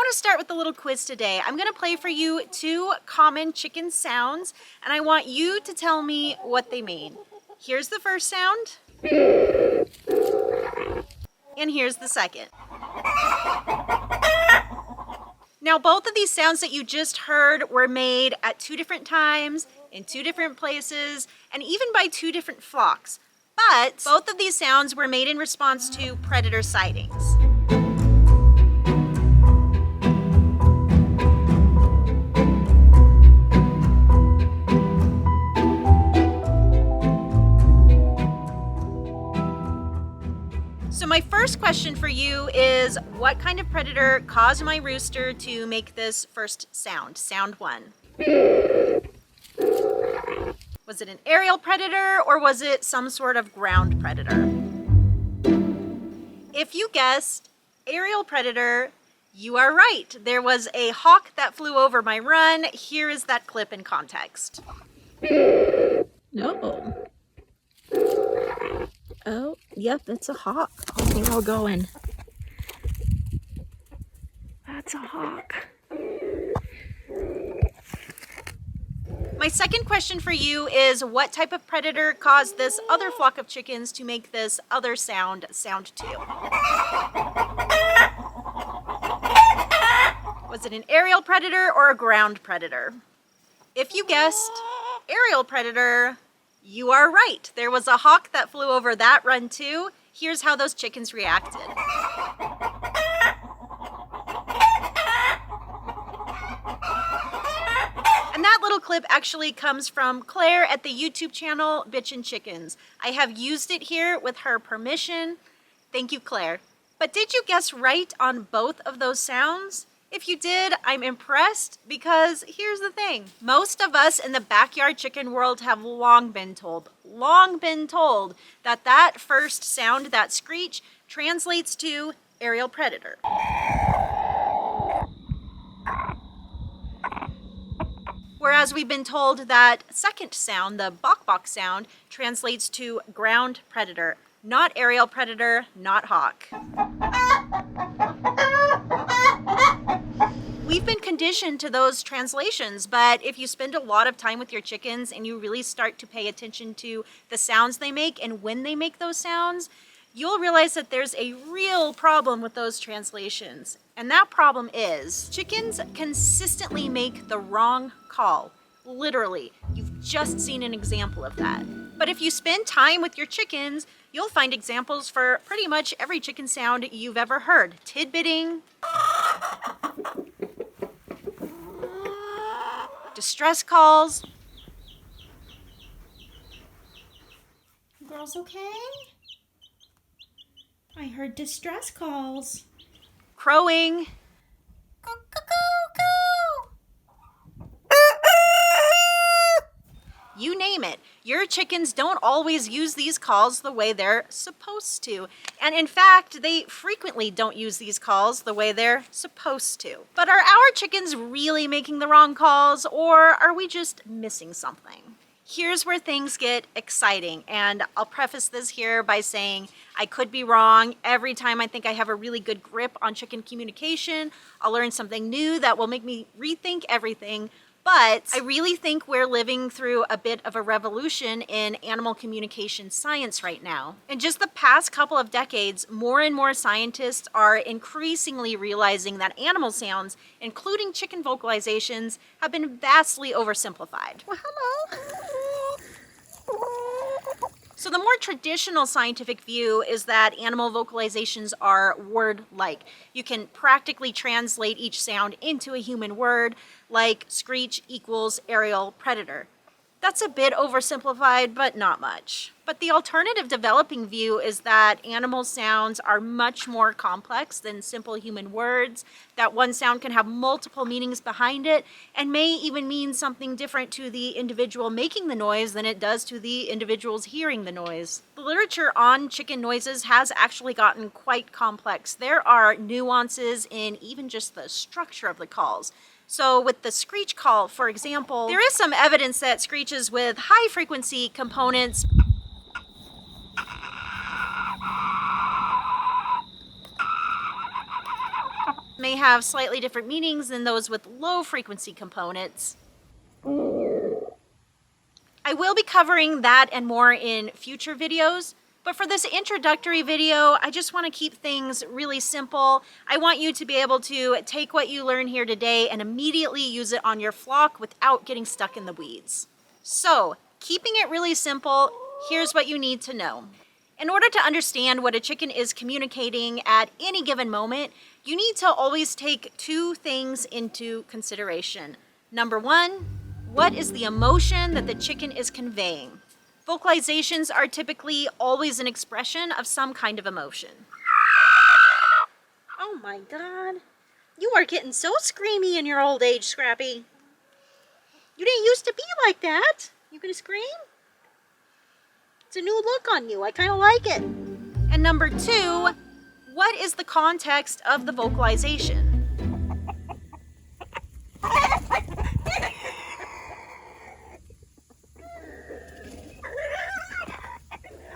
want to start with a little quiz today. I'm going to play for you 2 common chicken sounds, and I want you to tell me what they mean. Here's the first sound, and here's the second. Now, both of these sounds that you just heard were made at 2 different times, in 2 different places, and even by 2 different flocks. But both of these sounds were made in response to predator sightings. So my first question for you is, what kind of predator caused my rooster to make this first sound? Sound 1. Was it an aerial predator or was it some sort of ground predator? If you guessed aerial predator, you are right. There was a hawk that flew over my run. Here is that clip in context. No. Oh, yep, it's a hawk. I think I'll go in. That's a hawk. My second question for you is, what type of predator caused this other flock of chickens to make this other sound, sound 2? Was it an aerial predator or a ground predator? If you guessed aerial predator, you are right. There was a hawk that flew over that run too. Here's how those chickens reacted. And that little clip actually comes from Claire at the YouTube channel Bitchin' Chickens. I have used it here with her permission. Thank you, Claire. But did you guess right on both of those sounds? If you did, I'm impressed, because here's the thing. Most of us in the backyard chicken world have long been told that that first sound, that screech, translates to aerial predator. Whereas we've been told that second sound, the bawk sound, translates to ground predator, not aerial predator, not hawk. We've been conditioned to those translations, but if you spend a lot of time with your chickens and you really start to pay attention to the sounds they make and when they make those sounds, you'll realize that there's a real problem with those translations. And that problem is chickens consistently make the wrong call. Literally, you've just seen an example of that. But if you spend time with your chickens, you'll find examples for pretty much every chicken sound you've ever heard. Tidbitting, distress calls. Girls okay? I heard distress calls. Crowing. You name it. Your chickens don't always use these calls the way they're supposed to. And in fact, they frequently don't use these calls the way they're supposed to. But are our chickens really making the wrong calls, or are we just missing something? Here's where things get exciting, and I'll preface this here by saying I could be wrong. Every time I think I have a really good grip on chicken communication, I'll learn something new that will make me rethink everything. But I really think we're living through a bit of a revolution in animal communication science right now. In just the past couple of decades, more and more scientists are increasingly realizing that animal sounds, including chicken vocalizations, have been vastly oversimplified. Well, hello. So the more traditional scientific view is that animal vocalizations are word-like. You can practically translate each sound into a human word, like screech equals aerial predator. That's a bit oversimplified, but not much. But the alternative developing view is that animal sounds are much more complex than simple human words, that one sound can have multiple meanings behind it, and may even mean something different to the individual making the noise than it does to the individuals hearing the noise. The literature on chicken noises has actually gotten quite complex. There are nuances in even just the structure of the calls. So with the screech call, for example, there is some evidence that screeches with high frequency components may have slightly different meanings than those with low frequency components. I will be covering that and more in future videos, but for this introductory video, I just want to keep things really simple. I want you to be able to take what you learn here today and immediately use it on your flock without getting stuck in the weeds. So, keeping it really simple, here's what you need to know. In order to understand what a chicken is communicating at any given moment, you need to always take two things into consideration. Number one, what is the emotion that the chicken is conveying? Vocalizations are typically always an expression of some kind of emotion. Oh my God. You are getting so screamy in your old age, Scrappy. You didn't used to be like that. You gonna scream? It's a new look on you. I kind of like it. And number two, what is the context of the vocalization?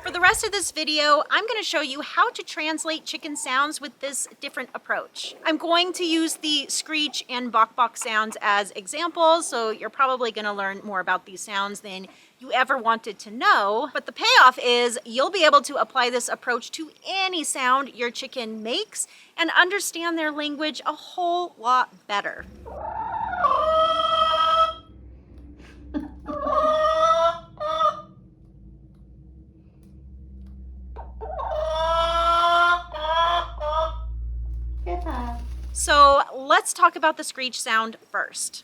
For the rest of this video, I'm going to show you how to translate chicken sounds with this different approach. I'm going to use the screech and bawk sounds as examples, so you're probably going to learn more about these sounds than you ever wanted to know. But the payoff is you'll be able to apply this approach to any sound your chicken makes and understand their language a whole lot better. So let's talk about the screech sound first.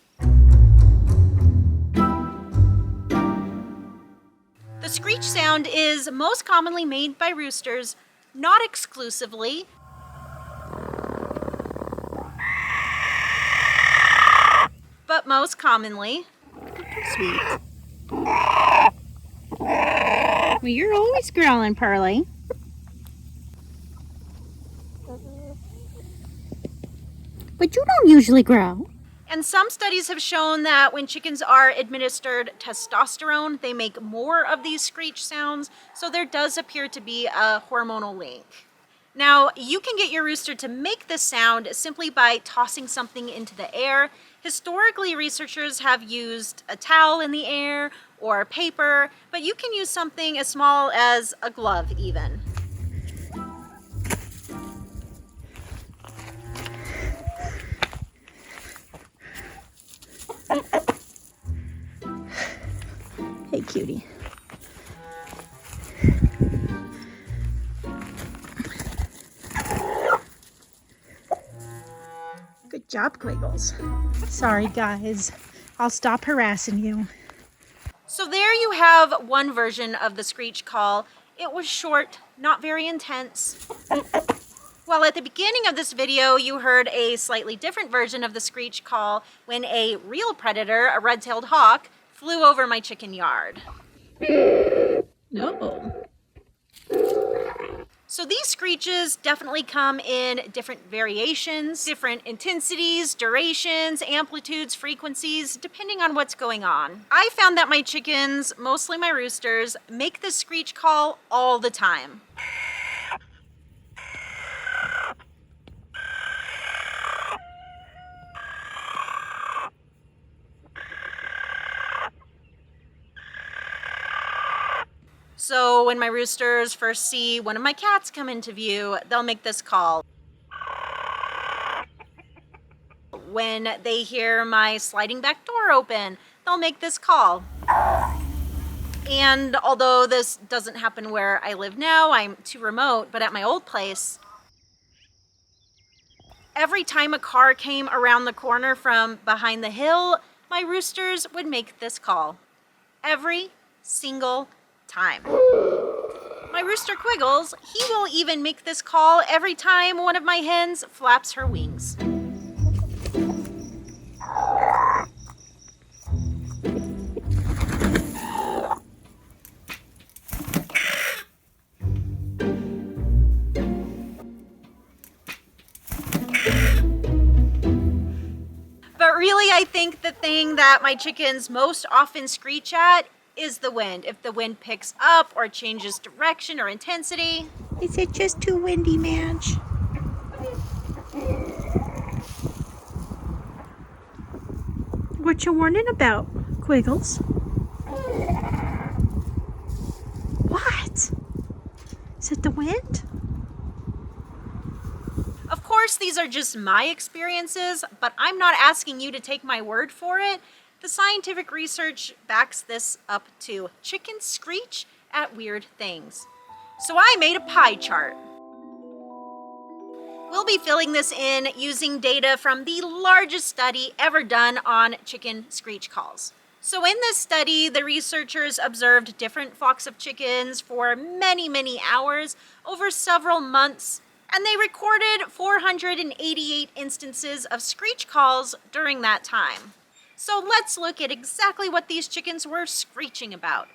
The screech sound is most commonly made by roosters, not exclusively. But most commonly. Sweet. Well, you're always growling, Pearly. But you don't usually growl. And some studies have shown that when chickens are administered testosterone, they make more of these screech sounds, so there does appear to be a hormonal link. Now, you can get your rooster to make this sound simply by tossing something into the air. Historically, researchers have used a towel in the air or paper, but you can use something as small as a glove even. Hey, cutie. Good job, Quiggles. Sorry, guys. I'll stop harassing you. So there you have one version of the screech call. It was short, not very intense. Well, at the beginning of this video, you heard a slightly different version of the screech call when a real predator, a red-tailed hawk, flew over my chicken yard. No. So these screeches definitely come in different variations, different intensities, durations, amplitudes, frequencies, depending on what's going on. I found that my chickens, mostly my roosters, make this screech call all the time. So when my roosters first see one of my cats come into view, they'll make this call. When they hear my sliding back door open, they'll make this call. And although this doesn't happen where I live now, I'm too remote, but at my old place, every time a car came around the corner from behind the hill, my roosters would make this call. Every single time. My rooster Quiggles, he will even make this call every time one of my hens flaps her wings. But really, I think the thing that my chickens most often screech at is the wind. If the wind picks up or changes direction or intensity. Is it just too windy, Madge? what you're warning about, Quiggles. What? Is it the wind? Of course, these are just my experiences, but I'm not asking you to take my word for it. The scientific research backs this up too. Chickens screech at weird things. So I made a pie chart. We'll be filling this in using data from the largest study ever done on chicken screech calls. So in this study, the researchers observed different flocks of chickens for many hours over several months, and they recorded 488 instances of screech calls during that time. So let's look at exactly what these chickens were screeching about.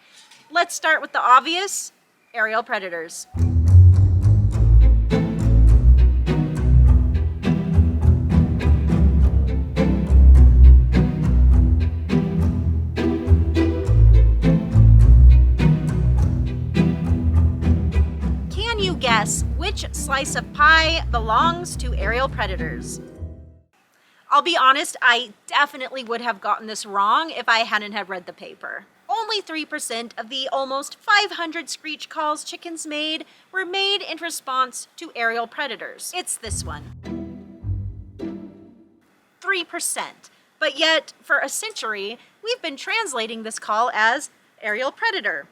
Let's start with the obvious, aerial predators. Can you guess which slice of pie belongs to aerial predators? I'll be honest, I definitely would have gotten this wrong if I hadn't have read the paper. Only 3% of the almost 500 screech calls chickens made were made in response to aerial predators. It's this one. 3%. But yet, for a century, we've been translating this call as aerial predator.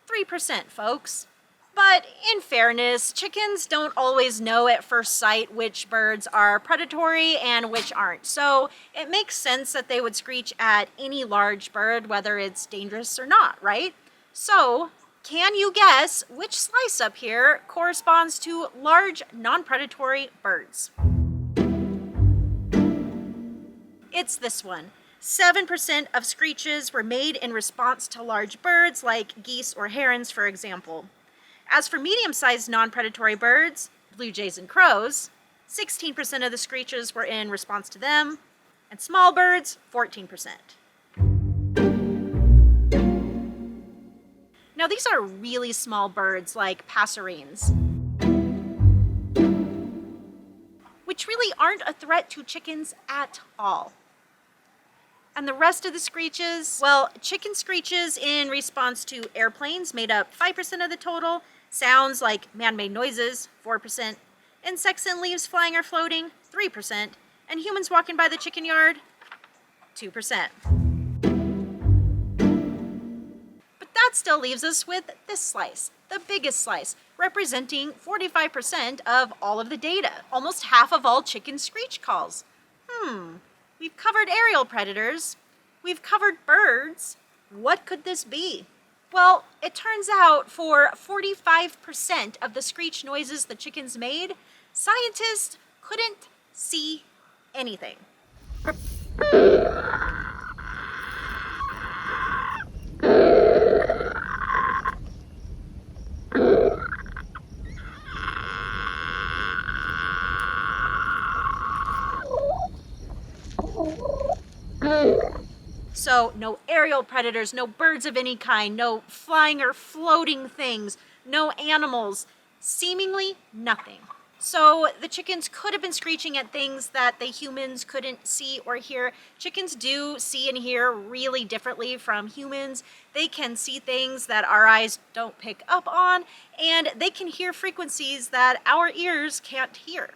3%, folks. But in fairness, chickens don't always know at first sight which birds are predatory and which aren't. So it makes sense that they would screech at any large bird, whether it's dangerous or not, right? So can you guess which slice up here corresponds to large non-predatory birds? It's this one. 7% of screeches were made in response to large birds like geese or herons, for example. As for medium-sized non-predatory birds, blue jays and crows, 16% of the screeches were in response to them, and small birds, 14%. Now these are really small birds like passerines, which really aren't a threat to chickens at all. And the rest of the screeches, well, chicken screeches in response to airplanes made up 5% of the total, sounds like man-made noises, 4%, insects and leaves flying or floating, 3%, and humans walking by the chicken yard, 2%. But that still leaves us with this slice, the biggest slice, representing 45% of all of the data, almost half of all chicken screech calls. We've covered aerial predators, we've covered birds. What could this be? Well, it turns out for 45% of the screech noises the chickens made, scientists couldn't see anything. So no aerial predators, no birds of any kind, no flying or floating things, no animals, seemingly nothing. So the chickens could have been screeching at things that the humans couldn't see or hear. Chickens do see and hear really differently from humans. They can see things that our eyes don't pick up on, and they can hear frequencies that our ears can't hear.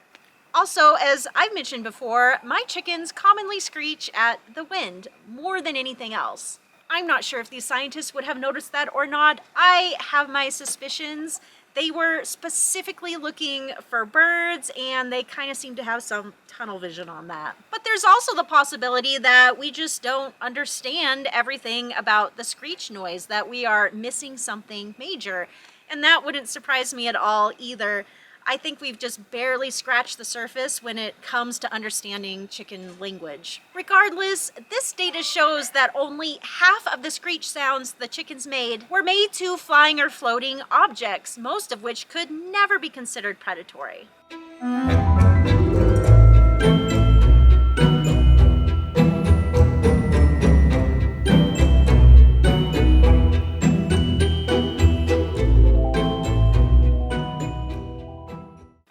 Also, as I've mentioned before, my chickens commonly screech at the wind more than anything else. I'm not sure if these scientists would have noticed that or not. I have my suspicions. They were specifically looking for birds, and they kind of seem to have some tunnel vision on that. But there's also the possibility that we just don't understand everything about the screech noise, that we are missing something major. And that wouldn't surprise me at all either. I think we've just barely scratched the surface when it comes to understanding chicken language. Regardless, this data shows that only half of the screech sounds the chickens made were made to flying or floating objects, most of which could never be considered predatory.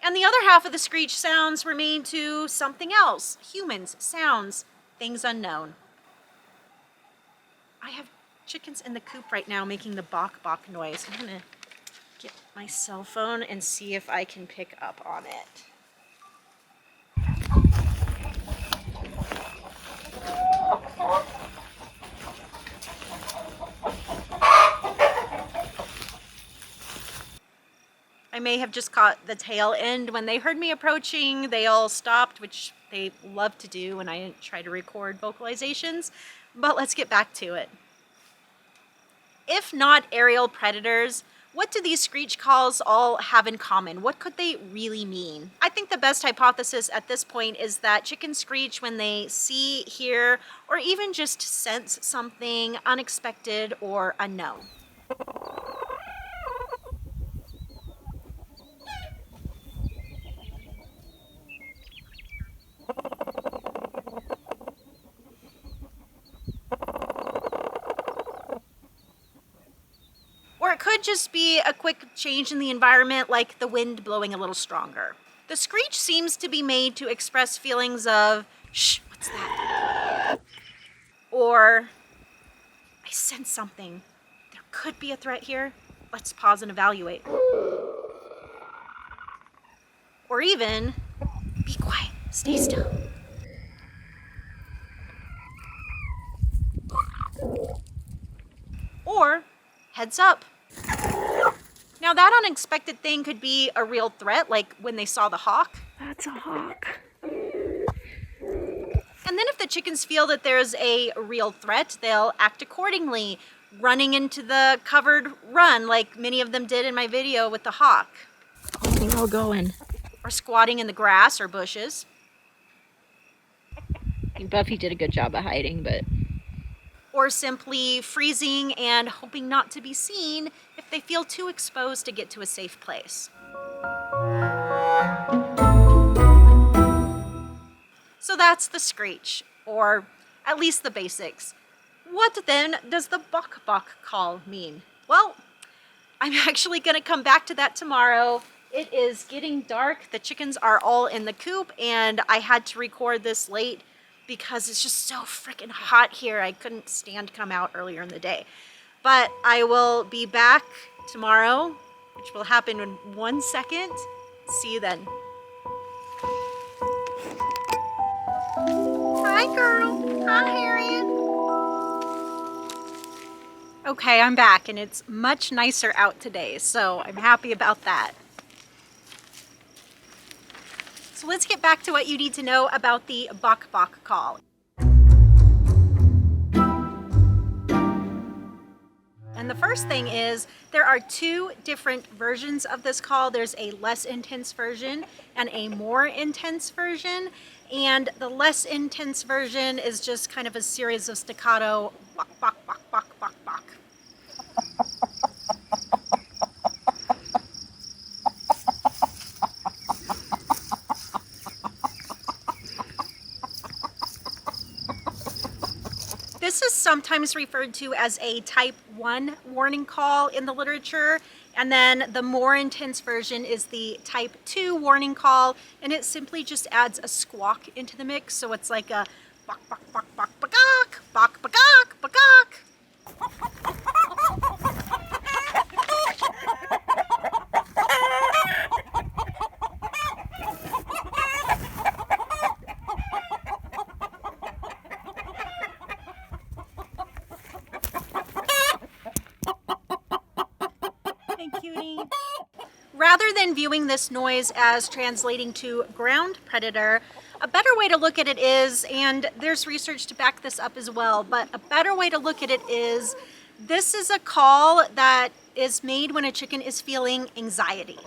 And the other half of the screech sounds remain to something else. Humans, sounds, things unknown. I have chickens in the coop right now making the bawk bawk noise. I'm gonna get my cell phone and see if I can pick up on it. I may have just caught the tail end. When they heard me approaching, they all stopped, which they love to do when I try to record vocalizations. But let's get back to it. If not aerial predators, what do these screech calls all have in common? What could they really mean? I think the best hypothesis at this point is that chickens screech when they see, hear, or even just sense something unexpected or unknown. Or it could just be a quick change in the environment, like the wind blowing a little stronger. The screech seems to be made to express feelings of, shh, what's that? Or, I sense something. There could be a threat here. Let's pause and evaluate. Or even, be quiet, stay still. Or, heads up. Now that unexpected thing could be a real threat, like when they saw the hawk. That's a hawk. And then if the chickens feel that there's a real threat, they'll act accordingly, running into the covered run like many of them did in my video with the hawk. Oh, they're all going. Or squatting in the grass or bushes. I think Buffy did a good job of hiding, but... Or simply freezing and hoping not to be seen if they feel too exposed to get to a safe place. So that's the screech, or at least the basics. What then does the bawk bawk call mean? Well, I'm actually gonna come back to that tomorrow. It is getting dark, the chickens are all in the coop, and I had to record this late because it's just so freaking hot here. I couldn't stand to come out earlier in the day. But I will be back tomorrow, which will happen in 1 second. See you then. Hi, girl. Hi, Harriet. Okay, I'm back, and it's much nicer out today, so I'm happy about that. So let's get back to what you need to know about the bawk bawk call. And the first thing is there are two different versions of this call. There's a less intense version and a more intense version. And the less intense version is just kind of a series of staccato bawk bawk bawk bawk bawk bawk. This is sometimes referred to as a type 1 warning call in the literature, and then the more intense version is the type 2 warning call, and it simply just adds a squawk into the mix, so it's like a bawk bawk bawk bawk bawk bawk bawk bawk bawk. Rather than viewing this noise as translating to ground predator, a better way to look at it is, and there's research to back this up as well, but a better way to look at it is, this is a call that is made when a chicken is feeling anxiety.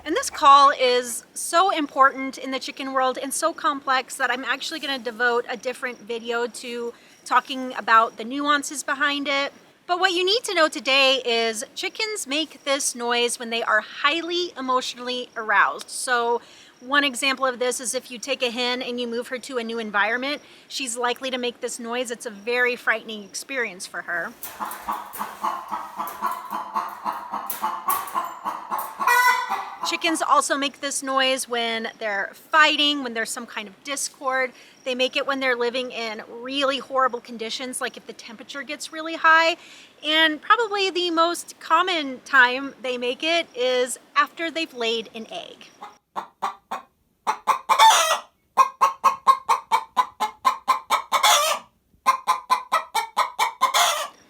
And this call is so important in the chicken world and so complex that I'm actually going to devote a different video to talking about the nuances behind it. But what you need to know today is chickens make this noise when they are highly emotionally aroused. So One example of this is if you take a hen and you move her to a new environment, she's likely to make this noise. It's a very frightening experience for her. Chickens also make this noise when they're fighting, when there's some kind of discord. They make it when they're living in really horrible conditions, like if the temperature gets really high. And probably the most common time they make it is after they've laid an egg.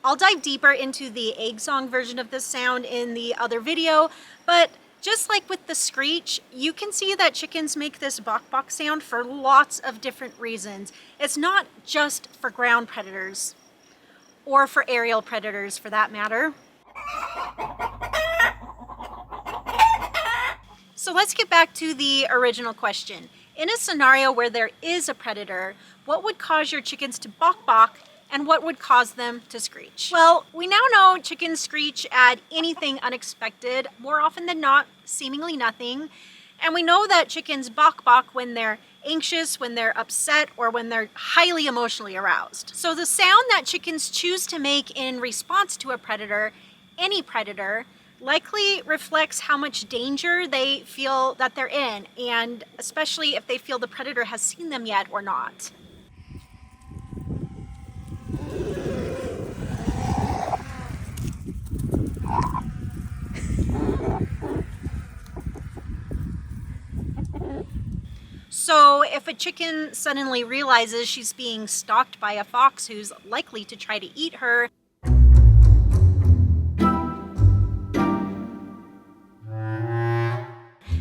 I'll dive deeper into the egg song version of this sound in the other video, but just like with the screech, you can see that chickens make this bawk bawk sound for lots of different reasons. It's not just for ground predators, or for aerial predators for that matter. So let's get back to the original question. In a scenario where there is a predator, what would cause your chickens to bawk bawk, and what would cause them to screech? Well, we now know chickens screech at anything unexpected, more often than not, seemingly nothing. And we know that chickens bawk bawk when they're anxious, when they're upset, or when they're highly emotionally aroused. So the sound that chickens choose to make in response to a predator, any predator, likely reflects how much danger they feel that they're in, and especially if they feel the predator has seen them yet or not. So if a chicken suddenly realizes she's being stalked by a fox who's likely to try to eat her,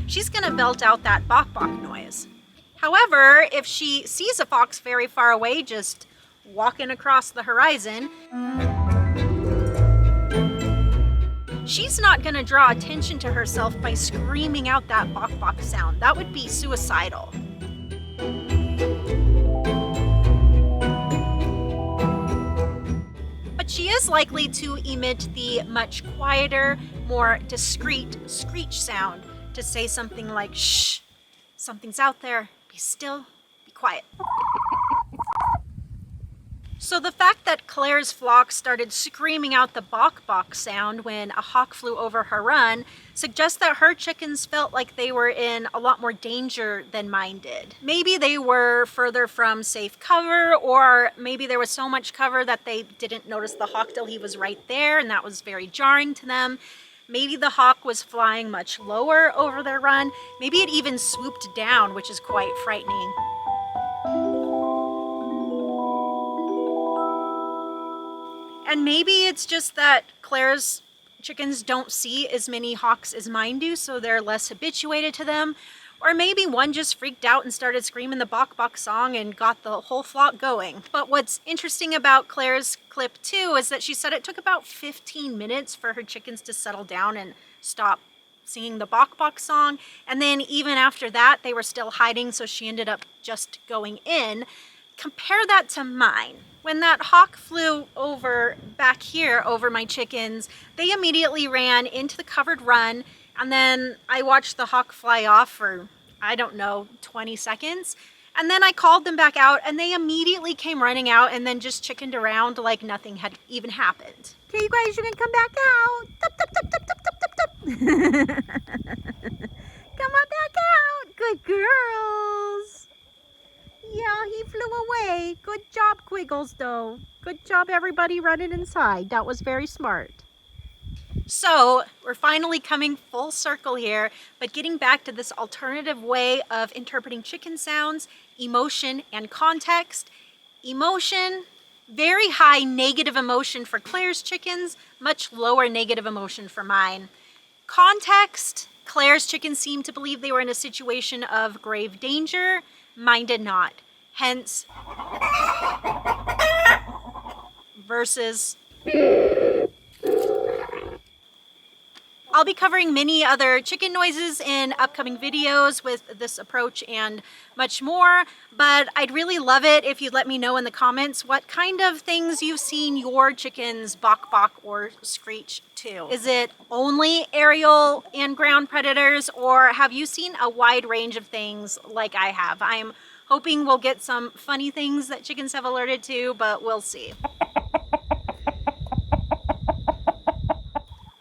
she's gonna belt out that bawk bawk noise. However, if she sees a fox very far away, just walking across the horizon, she's not gonna draw attention to herself by screaming out that bawk bawk sound. That would be suicidal. But she is likely to emit the much quieter, more discreet screech sound to say something like, shh, something's out there, be still, be quiet. So the fact that Claire's flock started screaming out the bawk bawk sound when a hawk flew over her run suggests that her chickens felt like they were in a lot more danger than mine did. Maybe they were further from safe cover, or maybe there was so much cover that they didn't notice the hawk till he was right there, and that was very jarring to them. Maybe the hawk was flying much lower over their run. Maybe it even swooped down, which is quite frightening. And maybe it's just that Claire's chickens don't see as many hawks as mine do, so they're less habituated to them. Or maybe one just freaked out and started screaming the bawk bawk song and got the whole flock going. But what's interesting about Claire's clip too is that she said it took about 15 minutes for her chickens to settle down and stop singing the bawk bawk song. And then even after that, they were still hiding, so she ended up just going in. Compare that to mine. When that hawk flew over back here over my chickens, they immediately ran into the covered run, and then I watched the hawk fly off for, I don't know, 20 seconds. And then I called them back out, and they immediately came running out and then just chickened around like nothing had even happened. Okay, you guys, you can come back out. Tup, tup, tup, tup, tup, tup, tup, tup. Come on back out. Good girls. Yeah, he flew away. Good job, Quiggles, though. Good job, everybody running inside. That was very smart. So we're finally coming full circle here, but getting back to this alternative way of interpreting chicken sounds, emotion and context. Emotion, very high negative emotion for Claire's chickens, much lower negative emotion for mine. Context, Claire's chickens seemed to believe they were in a situation of grave danger. Mine did not. Hence, versus. I'll be covering many other chicken noises in upcoming videos with this approach and much more, but I'd really love it if you'd let me know in the comments what kind of things you've seen your chickens bawk bawk or screech to. too. Is it only aerial and ground predators, or have you seen a wide range of things like I have? I'm hoping we'll get some funny things that chickens have alerted to, but we'll see.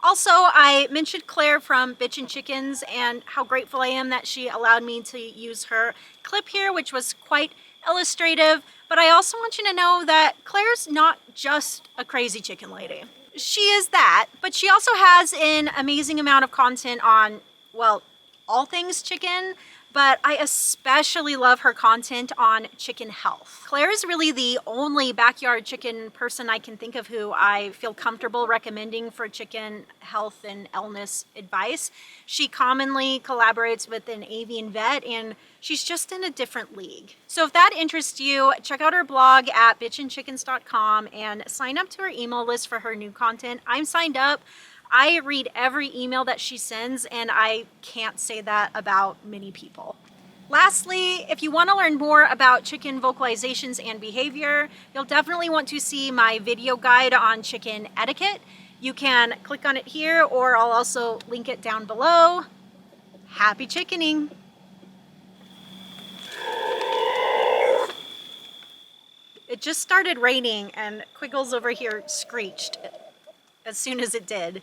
Also, I mentioned Claire from Bitchin' Chickens and how grateful I am that she allowed me to use her clip here, which was quite illustrative. But I also want you to know that Claire's not just a crazy chicken lady. She is that, but she also has an amazing amount of content on, well, all things chicken, but I especially love her content on chicken health. Claire is really the only backyard chicken person I can think of who I feel comfortable recommending for chicken health and illness advice. She commonly collaborates with an avian vet, and she's just in a different league. So if that interests you, check out her blog at bitchandchickens.com and sign up to her email list for her new content. I'm signed up. I read every email that she sends, and I can't say that about many people. Lastly, if you want to learn more about chicken vocalizations and behavior, you'll definitely want to see my video guide on chicken etiquette. You can click on it here, or I'll also link it down below. Happy chickening! It just started raining, and Quiggles over here screeched as soon as it did.